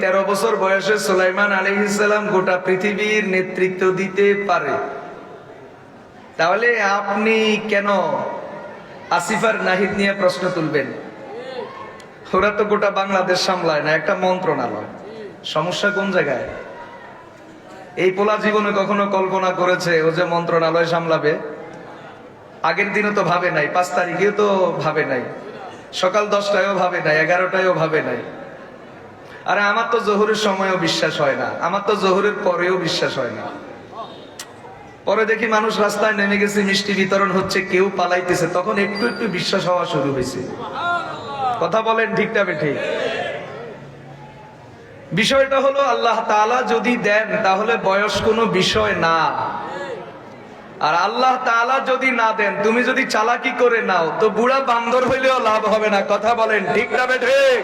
13 বছর বয়সে সুলাইমান আলাইহিস সালাম গোটা পৃথিবীর নেতৃত্ব দিতে পারে, তাহলে আপনি কেন আসিফার নাহিদ নিয়ে প্রশ্ন তুলবেন? ওরা তো গোটা বাংলাদেশ সামলায় না, একটা মন্ত্রণালয়। সমস্যা কোন জায়গায়? এই পোলা জীবনে কখনো কল্পনা করেছে ও যে মন্ত্রণালয় সামলাবে? আগের দিনও তো ভাবে নাই, 5 তারিখেও তো ভাবে নাই, সকাল 10টায়ও ভাবে নাই, 11টায়ও ভাবে নাই। আরে আমার তো জোহরের সময়ও বিশ্বাস হয় না, আমার তো জোহরের পরেও বিশ্বাস হয় না। পরে দেখি মানুষ রাস্তায় নেমে গেছে, মিষ্টি বিতরণ হচ্ছে, কেউ পালাইতেছে, তখন একটু একটু বিশ্বাস হওয়া শুরু হয়েছে। কথা বলেন ঠিক না বেঠিক? বিষয়টা হলো আল্লাহ তাআলা যদি দেন তাহলে বয়স কোনো বিষয় না, আর আল্লাহ তাআলা যদি না দেন, তুমি যদি চালাকি করে নাও তো বুড়া বান্দর হইলেও লাভ হবে না। কথা বলেন ঠিক না বেঠিক?